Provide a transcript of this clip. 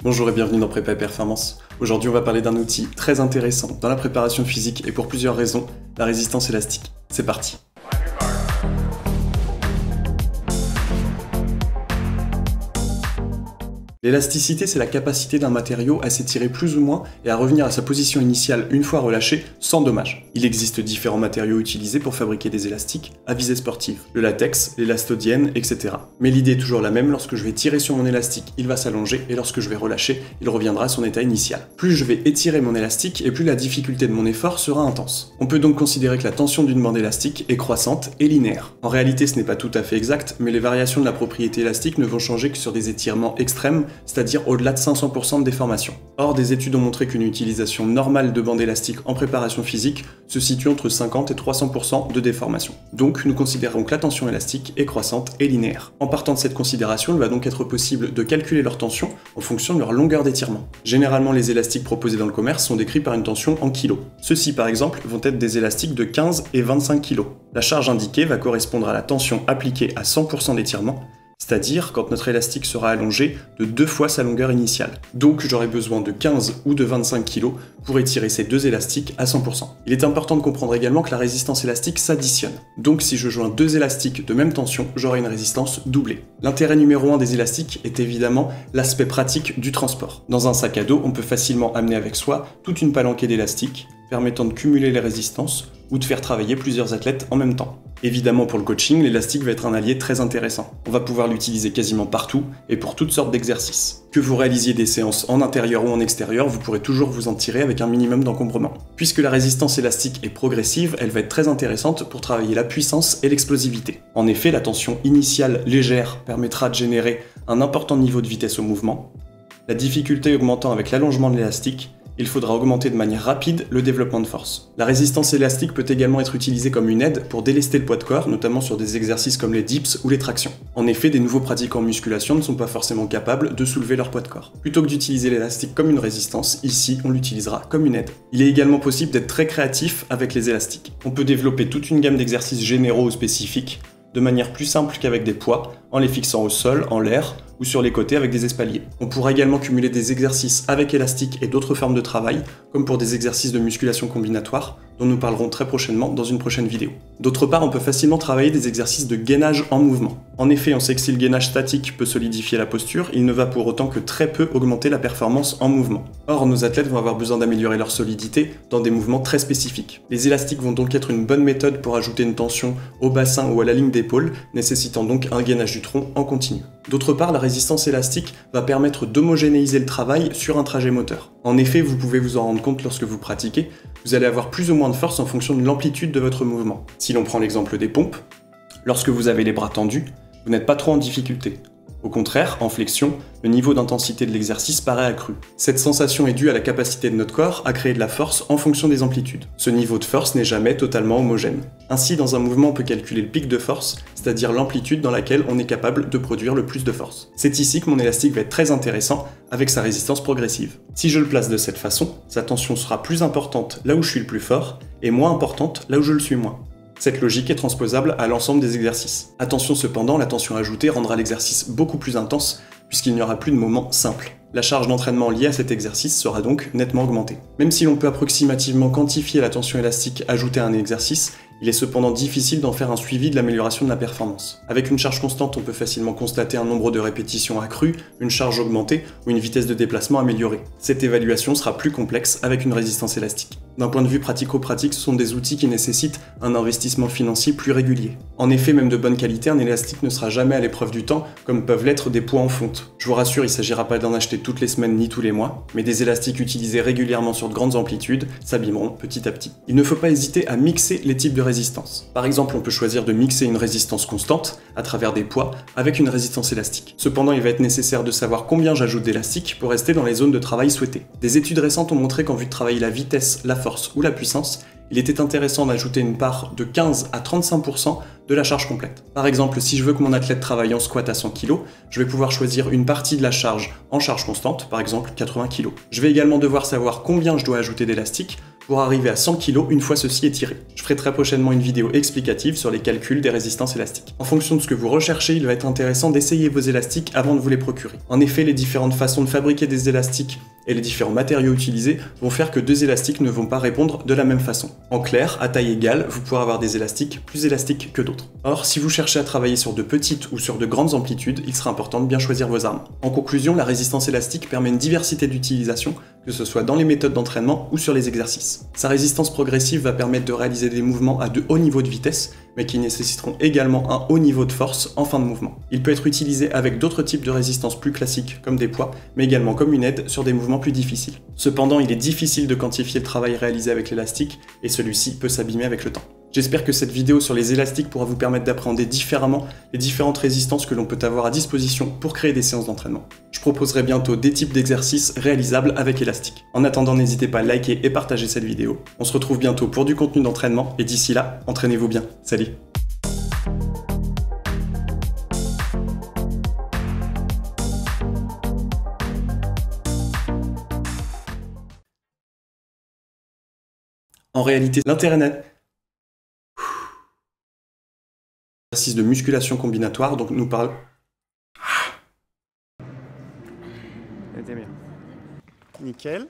Bonjour et bienvenue dans Prépa et Performance. Aujourd'hui, on va parler d'un outil très intéressant dans la préparation physique et pour plusieurs raisons, la résistance élastique. C'est parti. L'élasticité, c'est la capacité d'un matériau à s'étirer plus ou moins et à revenir à sa position initiale une fois relâché, sans dommage. Il existe différents matériaux utilisés pour fabriquer des élastiques à visée sportive. Le latex, l'élastodiène, etc. Mais l'idée est toujours la même, lorsque je vais tirer sur mon élastique, il va s'allonger, et lorsque je vais relâcher, il reviendra à son état initial. Plus je vais étirer mon élastique, et plus la difficulté de mon effort sera intense. On peut donc considérer que la tension d'une bande élastique est croissante et linéaire. En réalité, ce n'est pas tout à fait exact, mais les variations de la propriété élastique ne vont changer que sur des étirements extrêmes, c'est-à-dire au-delà de 500% de déformation. Or, des études ont montré qu'une utilisation normale de bande élastique en préparation physique se situe entre 50 et 300% de déformation. Donc, nous considérons que la tension élastique est croissante et linéaire. En partant de cette considération, il va donc être possible de calculer leur tension en fonction de leur longueur d'étirement. Généralement, les élastiques proposés dans le commerce sont décrits par une tension en kilos. Ceux-ci, par exemple, vont être des élastiques de 15 et 25 kg. La charge indiquée va correspondre à la tension appliquée à 100% d'étirement, c'est-à-dire quand notre élastique sera allongé de 2 fois sa longueur initiale. Donc j'aurai besoin de 15 ou de 25 kg pour étirer ces deux élastiques à 100%. Il est important de comprendre également que la résistance élastique s'additionne. Donc si je joins deux élastiques de même tension, j'aurai une résistance doublée. L'intérêt numéro 1 des élastiques est évidemment l'aspect pratique du transport. Dans un sac à dos, on peut facilement amener avec soi toute une palanquée d'élastiques, permettant de cumuler les résistances ou de faire travailler plusieurs athlètes en même temps. Évidemment, pour le coaching, l'élastique va être un allié très intéressant. On va pouvoir l'utiliser quasiment partout et pour toutes sortes d'exercices. Que vous réalisiez des séances en intérieur ou en extérieur, vous pourrez toujours vous en tirer avec un minimum d'encombrement. Puisque la résistance élastique est progressive, elle va être très intéressante pour travailler la puissance et l'explosivité. En effet, la tension initiale légère permettra de générer un important niveau de vitesse au mouvement. La difficulté augmentant avec l'allongement de l'élastique, il faudra augmenter de manière rapide le développement de force. La résistance élastique peut également être utilisée comme une aide pour délester le poids de corps, notamment sur des exercices comme les dips ou les tractions. En effet, des nouveaux pratiquants en musculation ne sont pas forcément capables de soulever leur poids de corps. Plutôt que d'utiliser l'élastique comme une résistance, ici on l'utilisera comme une aide. Il est également possible d'être très créatif avec les élastiques. On peut développer toute une gamme d'exercices généraux ou spécifiques, de manière plus simple qu'avec des poids, en les fixant au sol, en l'air, ou sur les côtés avec des espaliers. On pourra également cumuler des exercices avec élastique et d'autres formes de travail, comme pour des exercices de musculation combinatoire, dont nous parlerons très prochainement dans une prochaine vidéo. D'autre part, on peut facilement travailler des exercices de gainage en mouvement. En effet, on sait que si le gainage statique peut solidifier la posture, il ne va pour autant que très peu augmenter la performance en mouvement. Or, nos athlètes vont avoir besoin d'améliorer leur solidité dans des mouvements très spécifiques. Les élastiques vont donc être une bonne méthode pour ajouter une tension au bassin ou à la ligne d'épaule, nécessitant donc un gainage du tronc en continu. D'autre part, la résistance élastique va permettre d'homogénéiser le travail sur un trajet moteur. En effet, vous pouvez vous en rendre compte lorsque vous pratiquez, vous allez avoir plus ou moins de force en fonction de l'amplitude de votre mouvement. Si l'on prend l'exemple des pompes, lorsque vous avez les bras tendus, vous n'êtes pas trop en difficulté. Au contraire, en flexion, le niveau d'intensité de l'exercice paraît accru. Cette sensation est due à la capacité de notre corps à créer de la force en fonction des amplitudes. Ce niveau de force n'est jamais totalement homogène. Ainsi, dans un mouvement, on peut calculer le pic de force, c'est-à-dire l'amplitude dans laquelle on est capable de produire le plus de force. C'est ici que mon élastique va être très intéressant avec sa résistance progressive. Si je le place de cette façon, sa tension sera plus importante là où je suis le plus fort et moins importante là où je le suis moins. Cette logique est transposable à l'ensemble des exercices. Attention cependant, la tension ajoutée rendra l'exercice beaucoup plus intense puisqu'il n'y aura plus de moment simple. La charge d'entraînement liée à cet exercice sera donc nettement augmentée. Même si l'on peut approximativement quantifier la tension élastique ajoutée à un exercice, il est cependant difficile d'en faire un suivi de l'amélioration de la performance. Avec une charge constante, on peut facilement constater un nombre de répétitions accru, une charge augmentée ou une vitesse de déplacement améliorée. Cette évaluation sera plus complexe avec une résistance élastique. D'un point de vue pratico-pratique, ce sont des outils qui nécessitent un investissement financier plus régulier. En effet, même de bonne qualité, un élastique ne sera jamais à l'épreuve du temps, comme peuvent l'être des poids en fonte. Je vous rassure, il ne s'agira pas d'en acheter toutes les semaines ni tous les mois, mais des élastiques utilisés régulièrement sur de grandes amplitudes s'abîmeront petit à petit. Il ne faut pas hésiter à mixer les types de résistance. Par exemple, on peut choisir de mixer une résistance constante, à travers des poids, avec une résistance élastique. Cependant, il va être nécessaire de savoir combien j'ajoute d'élastique pour rester dans les zones de travail souhaitées. Des études récentes ont montré qu'en vue de travailler la vitesse, la force ou la puissance, il était intéressant d'ajouter une part de 15 à 35% de la charge complète. Par exemple, si je veux que mon athlète travaille en squat à 100 kg, je vais pouvoir choisir une partie de la charge en charge constante, par exemple 80 kg. Je vais également devoir savoir combien je dois ajouter d'élastique pour arriver à 100 kg une fois ceci étiré. Je ferai très prochainement une vidéo explicative sur les calculs des résistances élastiques. En fonction de ce que vous recherchez, il va être intéressant d'essayer vos élastiques avant de vous les procurer. En effet, les différentes façons de fabriquer des élastiques et les différents matériaux utilisés vont faire que deux élastiques ne vont pas répondre de la même façon. En clair, à taille égale, vous pourrez avoir des élastiques plus élastiques que d'autres. Or, si vous cherchez à travailler sur de petites ou sur de grandes amplitudes, il sera important de bien choisir vos armes. En conclusion, la résistance élastique permet une diversité d'utilisation, que ce soit dans les méthodes d'entraînement ou sur les exercices. Sa résistance progressive va permettre de réaliser des mouvements à de hauts niveaux de vitesse, mais qui nécessiteront également un haut niveau de force en fin de mouvement. Il peut être utilisé avec d'autres types de résistance plus classiques, comme des poids, mais également comme une aide sur des mouvements plus difficiles. Cependant, il est difficile de quantifier le travail réalisé avec l'élastique, et celui-ci peut s'abîmer avec le temps. J'espère que cette vidéo sur les élastiques pourra vous permettre d'appréhender différemment les différentes résistances que l'on peut avoir à disposition pour créer des séances d'entraînement. Je proposerai bientôt des types d'exercices réalisables avec élastique. En attendant, n'hésitez pas à liker et partager cette vidéo. On se retrouve bientôt pour du contenu d'entraînement, et d'ici là, entraînez-vous bien. Salut! En réalité, l'intérêt exercice de musculation combinatoire, donc nous parle. C'était bien. Nickel.